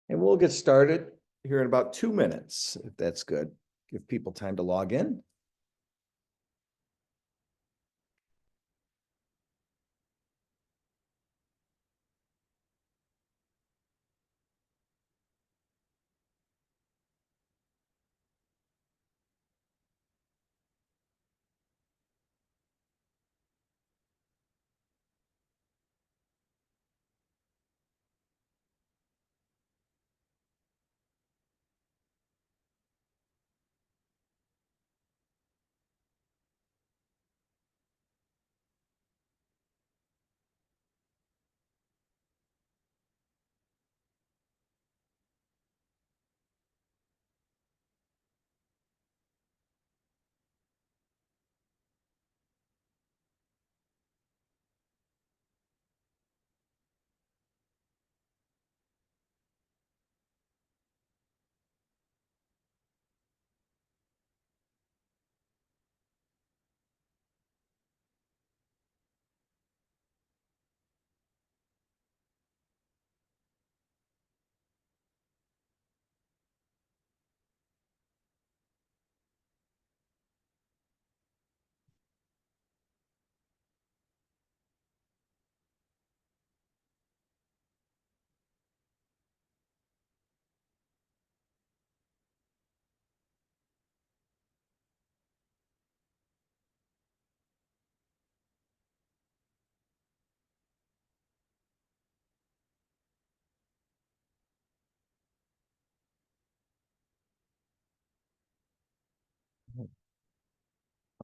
And we'll get started here in about 2 minutes, if that's good. Give people time to log in.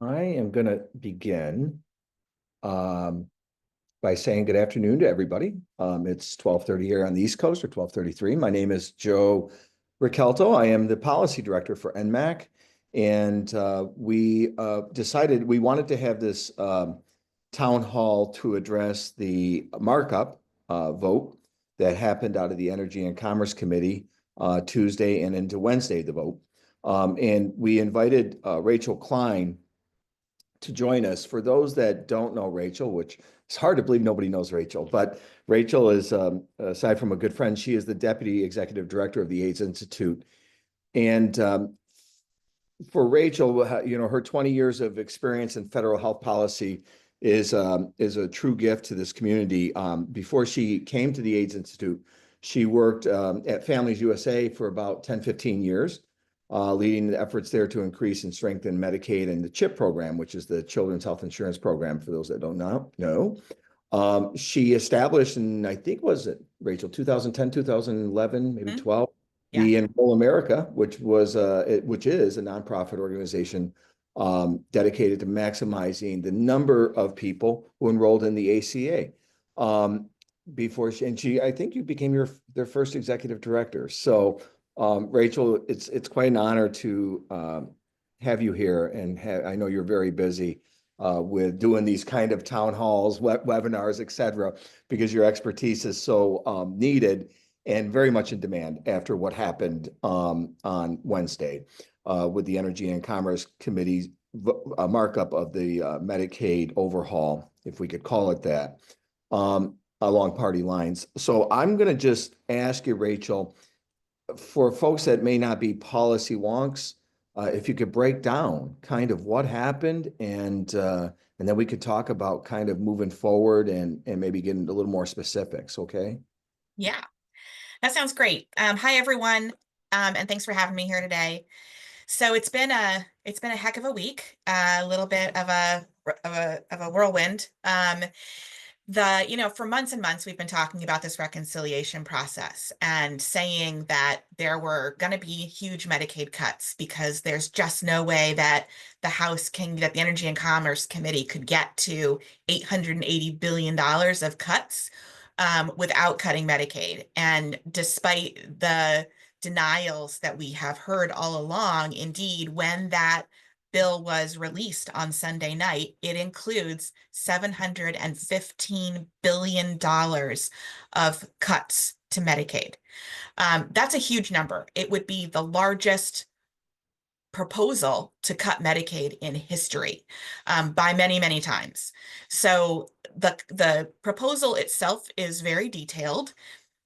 I am going to begin by saying good afternoon to everybody. It's 12:30 here on the East Coast, or 12:33. My name is Joe Ricalto. I am the policy director for NMAC, and we decided we wanted to have this town hall to address the markup vote that happened out of the Energy and Commerce Committee Tuesday and into Wednesday, the vote. And we invited Rachel Klein to join us. For those that don't know Rachel, which it's hard to believe nobody knows Rachel, but Rachel is, aside from a good friend, she is the Deputy Executive Director of the AIDS Institute. And for Rachel, you know, her 20 years of experience in federal health policy is a true gift to this community. Before she came to the AIDS Institute, she worked at Families USA for about 10, 15 years. Leading the efforts there to increase and strengthen Medicaid and the CHIP program, which is the Children's Health Insurance Program, for those that don't know. She established, and I think, was it, Rachel, 2010, 2011, maybe 12, the Enroll America, which is a nonprofit organization dedicated to maximizing the number of people who enrolled in the ACA. I think you became their first executive director. So Rachel, it's quite an honor to have you here, and I know you're very busy with doing these kind of town halls, webinars, et cetera, because your expertise is so needed and very much in demand after what happened on Wednesday with the Energy and Commerce Committee's markup of the Medicaid overhaul, if we could call it that, along party lines. So I'm going to just ask you, Rachel, for folks that may not be policy wonks, if you could break down kind of what happened, and then we could talk about kind of moving forward and maybe getting a little more specifics, okay? Yeah, that sounds great. Hi, everyone, and thanks for having me here today. So it's been a heck of a week, a little bit of a whirlwind. For months and months, we've been talking about this reconciliation process and saying that there were going to be huge Medicaid cuts because there's just no way that the Energy and Commerce Committee could get to $880 billion of cuts without cutting Medicaid. And despite the denials that we have heard all along, indeed, when that bill was released on Sunday night, it includes $715 billion of cuts to Medicaid. That's a huge number. It would be the largest proposal to cut Medicaid in history by many, many times. So the proposal itself is very detailed.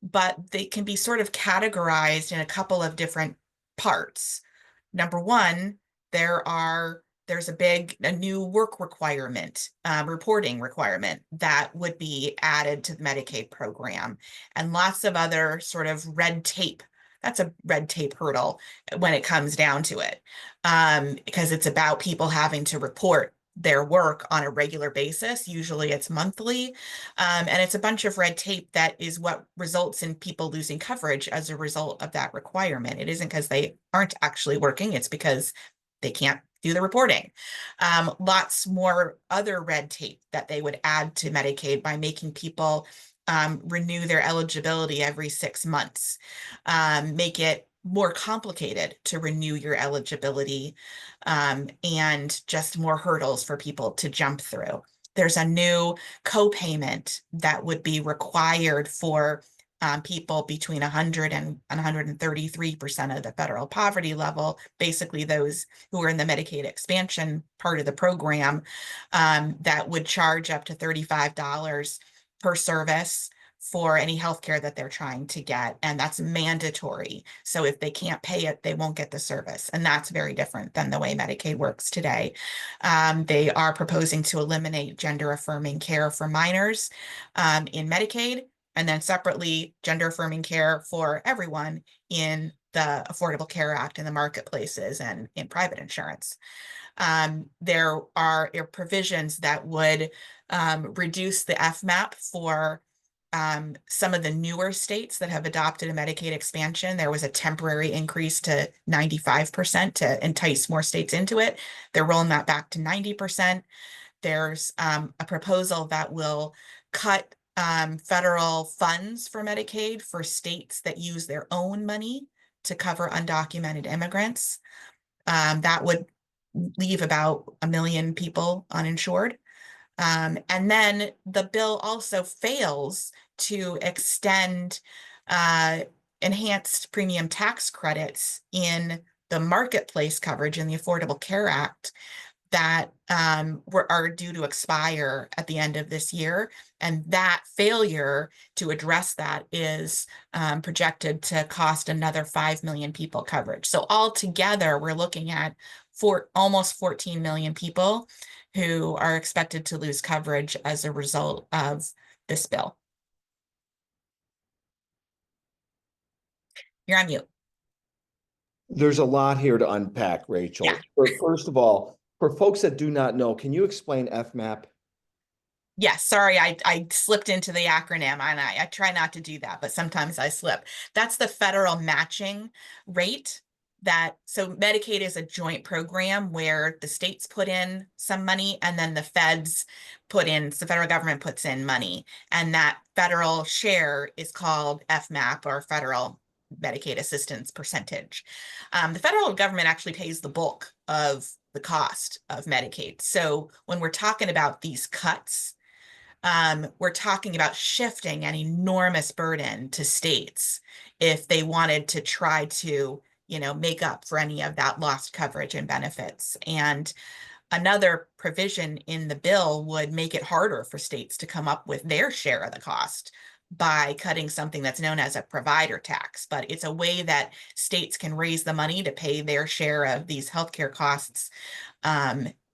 but they can be sort of categorized in a couple of different parts. Number one, there's a new work requirement, reporting requirement that would be added to the Medicaid program, and lots of other sort of red tape. That's a red tape hurdle when it comes down to it, because it's about people having to report their work on a regular basis. Usually it's monthly. And it's a bunch of red tape that is what results in people losing coverage as a result of that requirement. It isn't because they aren't actually working, it's because they can't do the reporting. Lots more other red tape that they would add to Medicaid by making people renew their eligibility every 6 months, make it more complicated to renew your eligibility, and just more hurdles for people to jump through. There's a new co-payment that would be required for people between 100 and 133% of the federal poverty level, basically those who are in the Medicaid expansion part of the program, that would charge up to $35 per service for any healthcare that they're trying to get, and that's mandatory. So if they can't pay it, they won't get the service, and that's very different than the way Medicaid works today. They are proposing to eliminate gender-affirming care for minors in Medicaid, and then separately gender-affirming care for everyone in the Affordable Care Act in the marketplaces and in private insurance. There are provisions that would reduce the FMAP for some of the newer states that have adopted a Medicaid expansion. There was a temporary increase to 95% to entice more states into it. They're rolling that back to 90%. There's a proposal that will cut federal funds for Medicaid for states that use their own money to cover undocumented immigrants. That would leave about 1 million people uninsured. And then the bill also fails to extend enhanced premium tax credits in the marketplace coverage in the Affordable Care Act that are due to expire at the end of this year. And that failure to address that is projected to cost another 5 million people coverage. So altogether, we're looking at almost 14 million people who are expected to lose coverage as a result of this bill. You're on mute. There's a lot here to unpack, Rachel. Yeah. First of all, for folks that do not know, can you explain FMAP? Yes, sorry, I slipped into the acronym, and I try not to do that, but sometimes I slip. That's the federal matching rate. So Medicaid is a joint program where the states put in some money and then the the federal government puts in money, and that federal share is called FMAP, or Federal Medicaid Assistance Percentage. The federal government actually pays the bulk of the cost of Medicaid. So when we're talking about these cuts, we're talking about shifting an enormous burden to states if they wanted to try to, make up for any of that lost coverage and benefits. And another provision in the bill would make it harder for states to come up with their share of the cost by cutting something that's known as a provider tax. But it's a way that states can raise the money to pay their share of these healthcare costs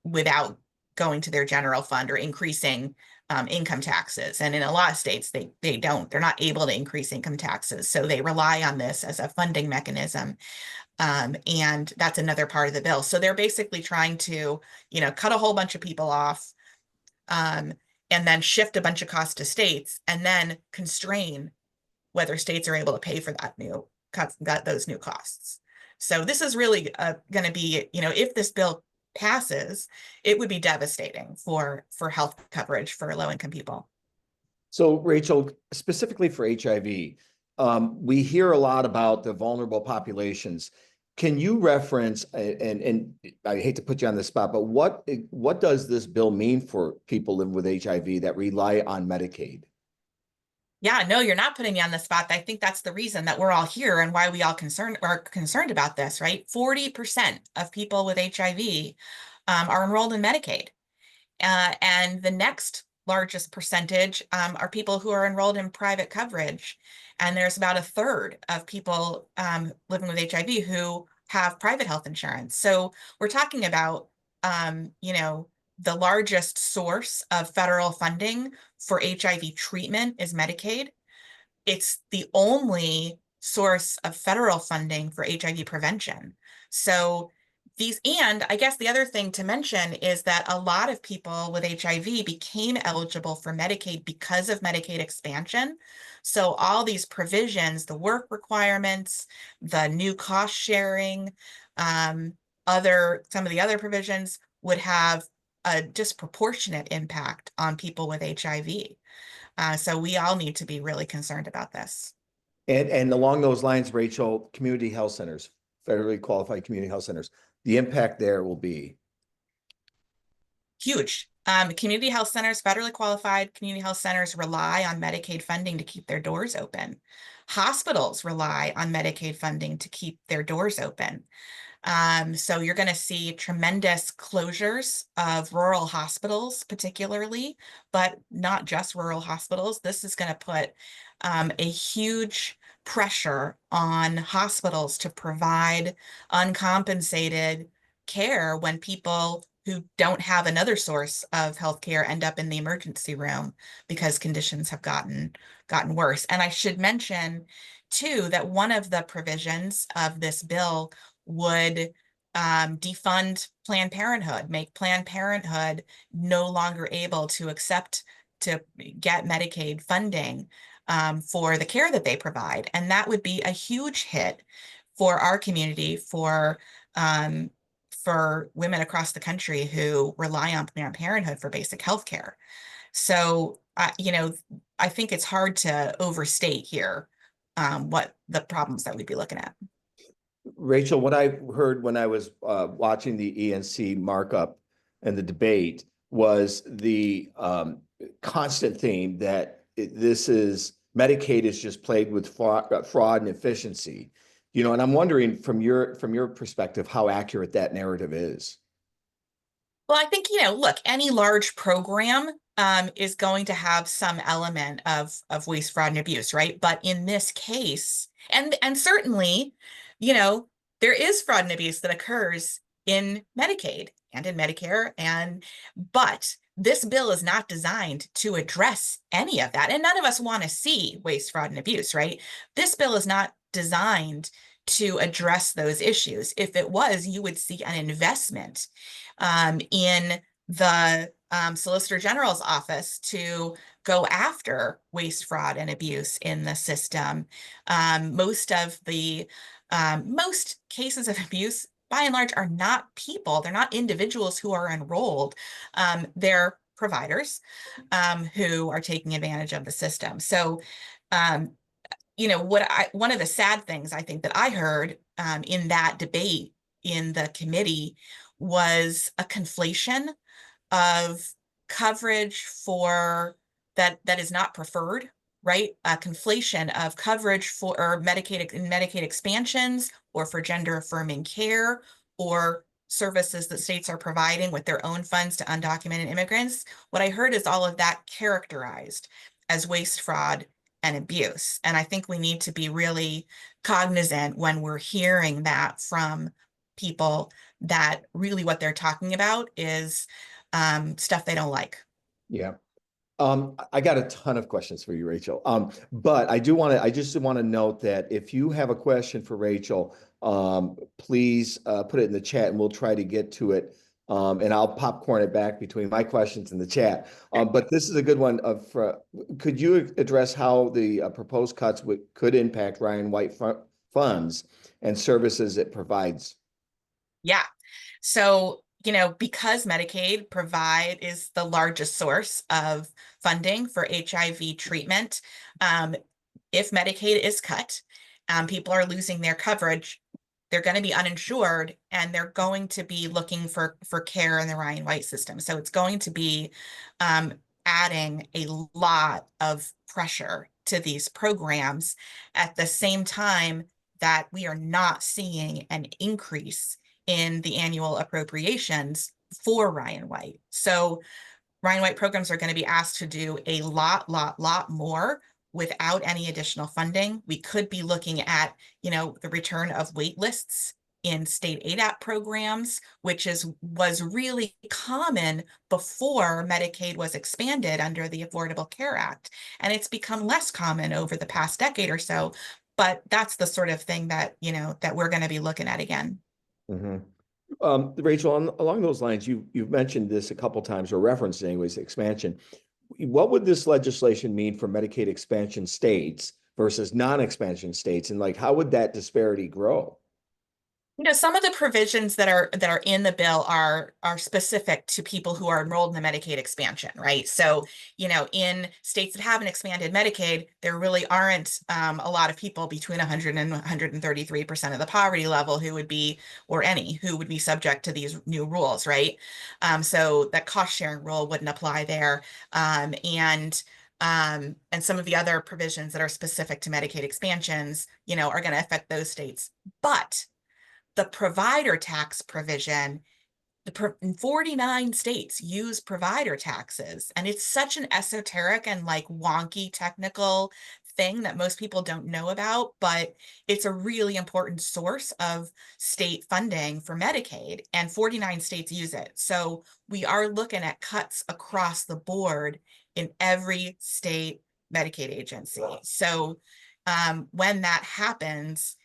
without going to their general fund or increasing income taxes. And in a lot of states, they're not able to increase income taxes. So they rely on this as a funding mechanism. And that's another part of the bill. So they're basically trying to, cut a whole bunch of people off, and then shift a bunch of costs to states, and then constrain whether states are able to pay for those new costs. So this is really going to be, if this bill passes, it would be devastating for health coverage for low-income people. So, Rachel, specifically for HIV, we hear a lot about the vulnerable populations. Can you reference, and I hate to put you on the spot, but what does this bill mean for people living with HIV that rely on Medicaid? Yeah, no, you're not putting me on the spot. I think that's the reason that we're all here and why we all are concerned about this, right? 40% of people with HIV are enrolled in Medicaid. And the next largest percentage are people who are enrolled in private coverage. And there's about a third of people living with HIV who have private health insurance. So we're talking about, the largest source of federal funding for HIV treatment is Medicaid. It's the only source of federal funding for HIV prevention. So and I guess the other thing to mention is that a lot of people with HIV became eligible for Medicaid because of Medicaid expansion. So all these provisions, the work requirements, the new cost sharing, some of the other provisions would have a disproportionate impact on people with HIV. So we all need to be really concerned about this. And along those lines, Rachel, community health centers, federally qualified community health centers, the impact there will be Huge. Community health centers, federally qualified community health centers rely on Medicaid funding to keep their doors open. Hospitals rely on Medicaid funding to keep their doors open. So you're going to see tremendous closures of rural hospitals, particularly, but not just rural hospitals. This is going to put a huge pressure on hospitals to provide uncompensated care when people who don't have another source of healthcare end up in the emergency room because conditions have gotten worse. And I should mention, too, that one of the provisions of this bill would defund Planned Parenthood, make Planned Parenthood no longer able to get Medicaid funding for the care that they provide. And that would be a huge hit for our community, for women across the country who rely on Planned Parenthood for basic health care. So, I think it's hard to overstate here what the problems that we'd be looking at. Rachel, what I heard when I was watching the ENC markup and the debate was the constant theme that this is Medicaid is just plagued with fraud and efficiency. And I'm wondering from your perspective how accurate that narrative is. Well, I think, look, any large program is going to have some element of waste, fraud, and abuse, right? But in this case, and certainly, there is fraud and abuse that occurs in Medicaid and in Medicare, but this bill is not designed to address any of that. And none of us want to see waste, fraud, and abuse, right? This bill is not designed to address those issues. If it was, you would see an investment in the Solicitor General's office to go after waste, fraud, and abuse in the system. Most cases of abuse, by and large, are not people. They're not individuals who are enrolled. They're providers who are taking advantage of the system. So, one of the sad things I think that I heard in that debate in the committee was a conflation of coverage for that is not preferred, right? A conflation of coverage for Medicaid expansions or for gender affirming care or services that states are providing with their own funds to undocumented immigrants. What I heard is all of that characterized as waste, fraud, and abuse. And I think we need to be really cognizant when we're hearing that from people that really what they're talking about is stuff they don't like. Yeah. I got a ton of questions for you, Rachel. But I just want to note that if you have a question for Rachel, please put it in the chat and we'll try to get to it. And I'll popcorn it back between my questions and the chat. But this is a good one. Could you address how the proposed cuts could impact Ryan White funds and services it provides? Yeah. So, because Medicaid is the largest source of funding for HIV treatment, if Medicaid is cut, people are losing their coverage. They're going to be uninsured and they're going to be looking for care in the Ryan White system. So it's going to be adding a lot of pressure to these programs at the same time that we are not seeing an increase in the annual appropriations for Ryan White. So Ryan White programs are going to be asked to do a lot more without any additional funding. We could be looking at, the return of wait lists in state ADAP programs, which was really common before Medicaid was expanded under the Affordable Care Act. And it's become less common over the past decade or so, but that's the sort of thing that, that we're going to be looking at again. Mhm. Rachel, along those lines, you've mentioned this a couple times, or referenced anyways, expansion. What would this legislation mean for Medicaid expansion states versus non-expansion states, and like how would that disparity grow? Some of the provisions that are in the bill are specific to people who are enrolled in the Medicaid expansion, right? So, in states that have an expanded Medicaid, there really aren't a lot of people between 100 and 133% of the poverty level who would be, or any, who would be subject to these new rules, right? So that cost sharing rule wouldn't apply there. And some of the other provisions that are specific to Medicaid expansions, are going to affect those states. But the provider tax provision, 49 states use provider taxes, and it's such an esoteric and like wonky technical thing that most people don't know about, but it's a really important source of state funding for Medicaid, and 49 states use it. So we are looking at cuts across the board in every state Medicaid agency. So when that happens,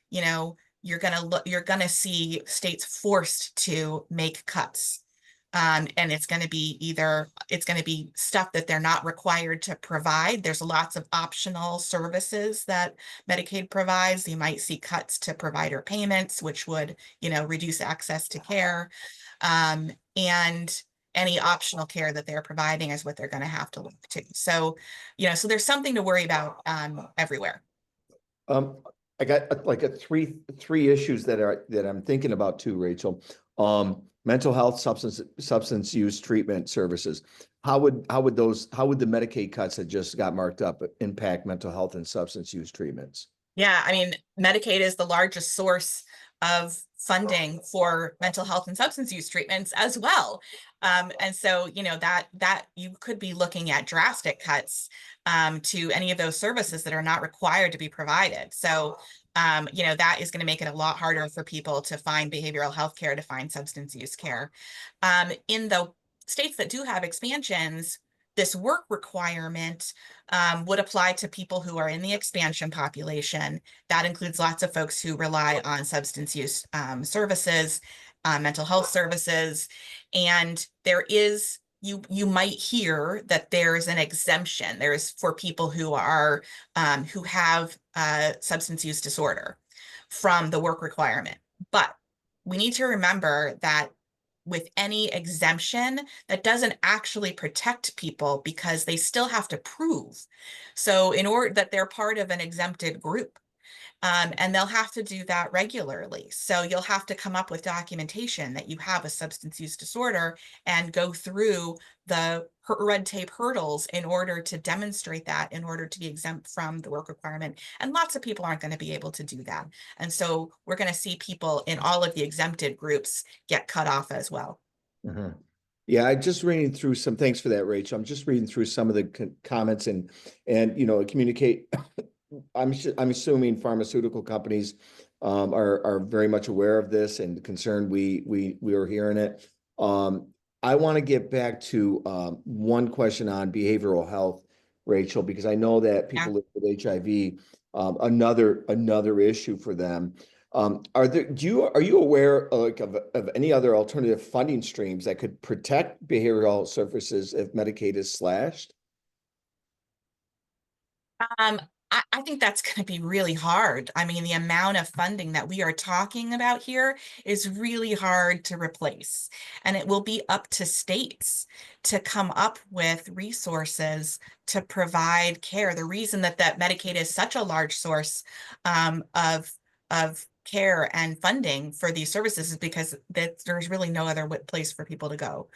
you're gonna see states forced to make cuts. And it's going to be stuff that they're not required to provide. There's lots of optional services that Medicaid provides. You might see cuts to provider payments, which would, reduce access to care. And any optional care that they're providing is what they're going to have to look to. So, so there's something to worry about everywhere. I got like three issues that I'm thinking about too, Rachel. Mental health, substance use treatment services. How would the Medicaid cuts that just got marked up impact mental health and substance use treatments? Yeah, I mean, Medicaid is the largest source of funding for mental health and substance use treatments as well. And so, that you could be looking at drastic cuts to any of those services that are not required to be provided. So, that is going to make it a lot harder for people to find behavioral health care, to find substance use care. In the states that do have expansions, this work requirement would apply to people who are in the expansion population. That includes lots of folks who rely on substance use services, mental health services, and you might hear that there's an exemption. There's for people who have substance use disorder from the work requirement. But we need to remember that with any exemption, that doesn't actually protect people because they still have to prove. So in order that they're part of an exempted group, and they'll have to do that regularly. So you'll have to come up with documentation that you have a substance use disorder and go through the red tape hurdles in order to demonstrate that, in order to be exempt from the work requirement. And lots of people aren't going to be able to do that. And so we're going to see people in all of the exempted groups get cut off as well. Mhm. Yeah, I just reading through some. Thanks for that, Rachel. I'm just reading through some of the comments and communicate. I'm assuming pharmaceutical companies are very much aware of this and concerned. We are hearing it. I want to get back to one question on behavioral health, Rachel, because I know that people live with HIV, another issue for them. Are you aware of any other alternative funding streams that could protect behavioral health services if Medicaid is slashed? I think that's going to be really hard. I mean, the amount of funding that we are talking about here is really hard to replace. And it will be up to states to come up with resources to provide care. The reason that Medicaid is such a large source of care and funding for these services is because there's really no other place for people to go.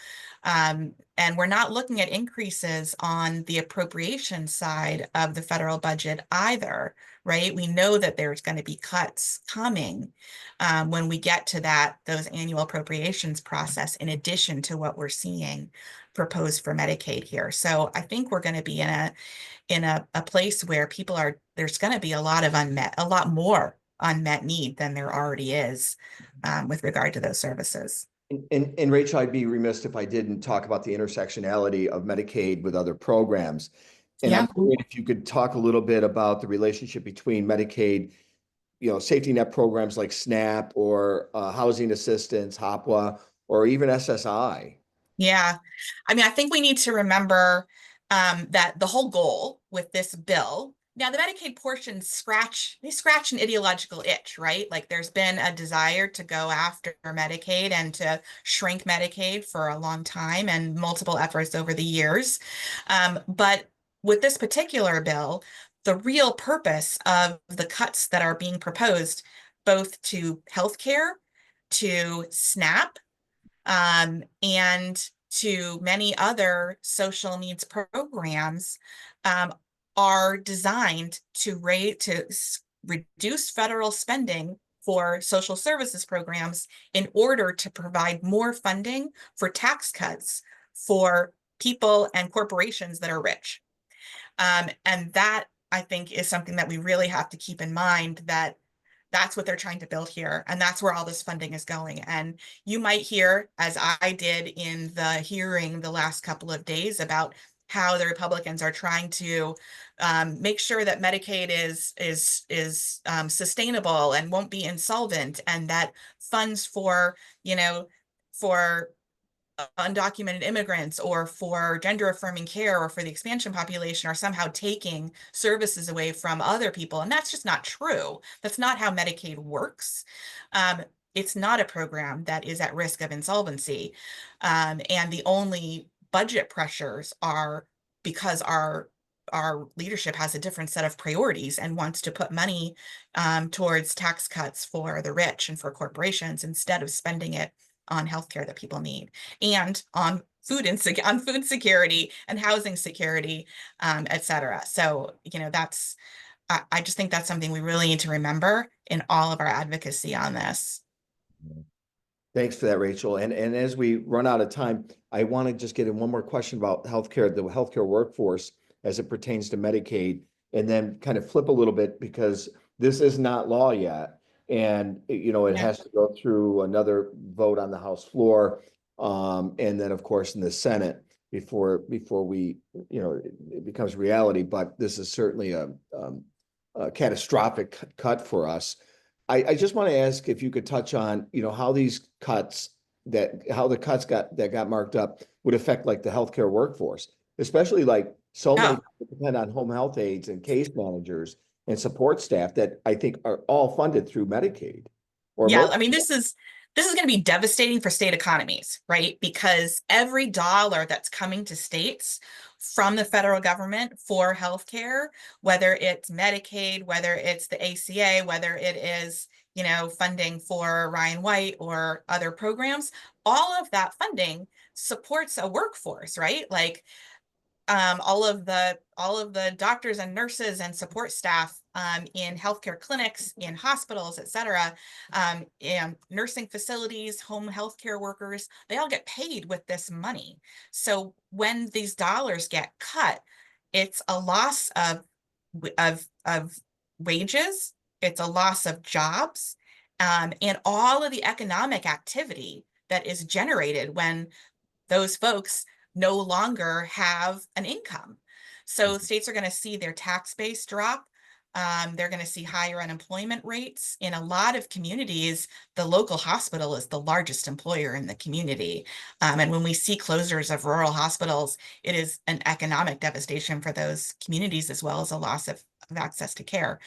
And we're not looking at increases on the appropriation side of the federal budget either, right? We know that there's going to be cuts coming when we get to those annual appropriations process, in addition to what we're seeing proposed for Medicaid here. So I think we're going to be in a place where there's going to be a lot more unmet need than there already is with regard to those services. And Rachel, I'd be remiss if I didn't talk about the intersectionality of Medicaid with other programs. And I'm Yeah. wondering if you could talk a little bit about the relationship between Medicaid, safety net programs like SNAP or housing assistance, HOPWA, or even SSI. Yeah. I mean, I think we need to remember that the whole goal with this bill, now the Medicaid portions scratch an ideological itch, right? Like there's been a desire to go after Medicaid and to shrink Medicaid for a long time and multiple efforts over the years. But with this particular bill, the real purpose of the cuts that are being proposed, both to healthcare, to SNAP, and to many other social needs programs, are designed to reduce federal spending for social services programs in order to provide more funding for tax cuts for people and corporations that are rich. And that, I think, is something that we really have to keep in mind, that that's what they're trying to build here. And that's where all this funding is going. And you might hear, as I did in the hearing the last couple of days, about how the Republicans are trying to make sure that Medicaid is sustainable and won't be insolvent, and that funds for, for undocumented immigrants or for gender affirming care or for the expansion population are somehow taking services away from other people. And that's just not true. That's not how Medicaid works. It's not a program that is at risk of insolvency. And the only budget pressures are because our leadership has a different set of priorities and wants to put money towards tax cuts for the rich and for corporations instead of spending it on healthcare that people need, and on food security and housing security, et cetera. So, I just think that's something we really need to remember in all of our advocacy on this. Thanks for that, Rachel. And as we run out of time, I want to just get in one more question about healthcare, the healthcare workforce as it pertains to Medicaid, and then kind of flip a little bit, because this is not law yet. And, it has to go through another vote on the House floor. And then, of course, in the Senate before we, it becomes reality. But this is certainly a catastrophic cut for us. I just want to ask if you could touch on, how these cuts how the cuts that got marked up would affect like the healthcare workforce, especially like so many people depend on home health aides and case managers and support staff that I think are all funded through Medicaid. Yeah, I mean, this is going to be devastating for state economies, right? Because every dollar that's coming to states from the federal government for healthcare, whether it's Medicaid, whether it's the ACA, whether it is, funding for Ryan White or other programs, all of that funding supports a workforce, right? Like all of the doctors and nurses and support staff in healthcare clinics, in hospitals, et cetera, and nursing facilities, home healthcare workers, they all get paid with this money. So when these dollars get cut, it's a loss of wages, it's a loss of jobs, and all of the economic activity that is generated when those folks no longer have an income. So states are going to see their tax base drop. They're going to see higher unemployment rates. In a lot of communities, the local hospital is the largest employer in the community. And when we see closures of rural hospitals, it is an economic devastation for those communities, as well as a loss of access to care.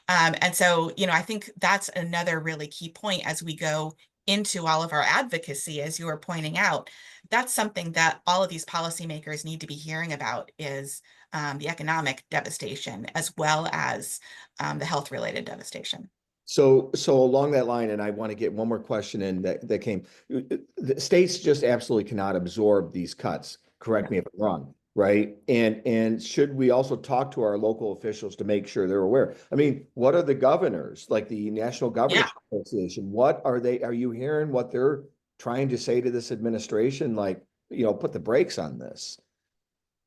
And so, I think that's another really key point as we go into all of our advocacy, as you were pointing out. That's something that all of these policymakers need to be hearing about, is the economic devastation as well as the health-related devastation. So along that line, and I want to get one more question in that came, the states just absolutely cannot absorb these cuts. Correct me if I'm wrong, right? And should we also talk to our local officials to make sure they're aware? I mean, what are the governors, like the National Yeah. Governors Association? What are they? Are you hearing what they're trying to say to this administration? Like, put the brakes on this.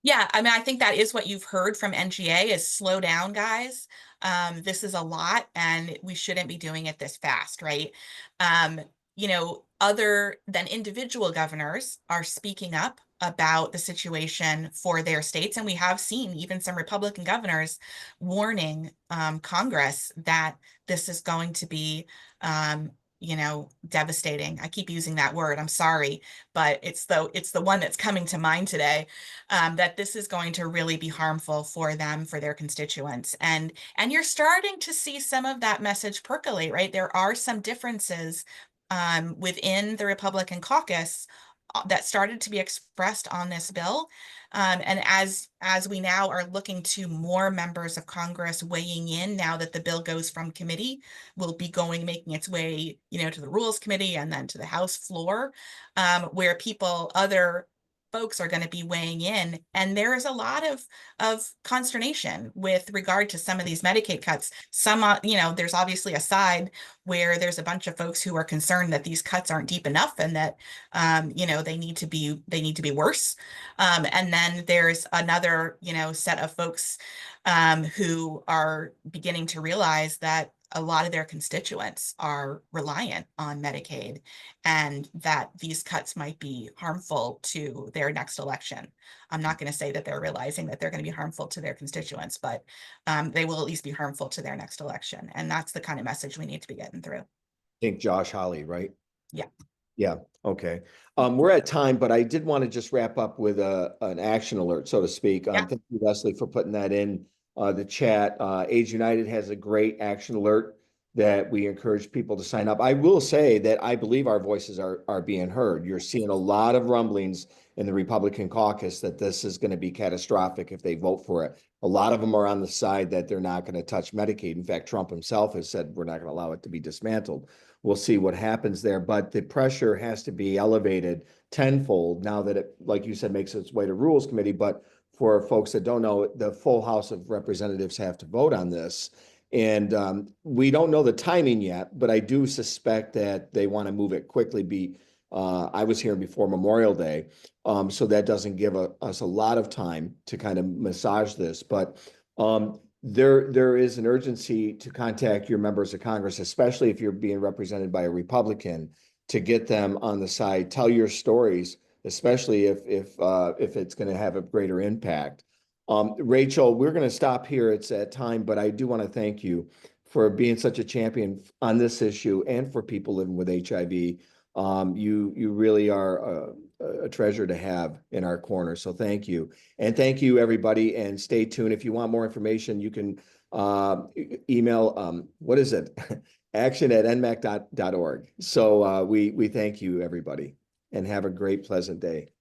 Yeah, I mean, I think that is what you've heard from NGA is slow down, guys. This is a lot, and we shouldn't be doing it this fast, right? Um, other than individual governors are speaking up about the situation for their states, and we have seen even some Republican governors warning Congress that this is going to be devastating. I keep using that word. I'm sorry, but it's the one that's coming to mind today, that this is going to really be harmful for them, for their constituents. And you're starting to see some of that message percolate, right? There are some differences within the Republican caucus that started to be expressed on this bill. And as we now are looking to more members of Congress weighing in now that the bill goes from committee, will be making its way, to the Rules Committee and then to the House floor, where other folks are going to be weighing in. And there is a lot of consternation with regard to some of these Medicaid cuts. There's obviously a side where there's a bunch of folks who are concerned that these cuts aren't deep enough and that they need to be worse. And then there's another, set of folks who are beginning to realize that a lot of their constituents are reliant on Medicaid and that these cuts might be harmful to their next election. I'm not going to say that they're realizing that they're going to be harmful to their constituents, but they will at least be harmful to their next election. And that's the kind of message we need to be getting through. Think Josh Hawley, right? Yeah. Yeah, okay. We're at time, but I did want to just wrap up with an action alert, so to speak. Yeah. Thank you, Leslie, for putting that in the chat. Age United has a great action alert that we encourage people to sign up. I will say that I believe our voices are being heard. You're seeing a lot of rumblings in the Republican caucus that this is going to be catastrophic if they vote for it. A lot of them are on the side that they're not going to touch Medicaid. In fact, Trump himself has said we're not going to allow it to be dismantled. We'll see what happens there, but the pressure has to be elevated tenfold now that it, like you said, makes its way to Rules Committee. But for folks that don't know, the full House of Representatives have to vote on this. And we don't know the timing yet, but I do suspect that they want to move it quickly. I was here before Memorial Day, so that doesn't give us a lot of time to kind of massage this. But there is an urgency to contact your members of Congress, especially if you're being represented by a Republican, to get them on the side. Tell your stories, especially if it's going to have a greater impact. Rachel, we're going to stop here. It's at time, but I do want to thank you for being such a champion on this issue and for people living with HIV. You really are a treasure to have in our corner. So thank you. And thank you, everybody. And stay tuned. If you want more information, you can email, what is it? action@nmac.org. So we thank you, everybody, and have a great, pleasant day.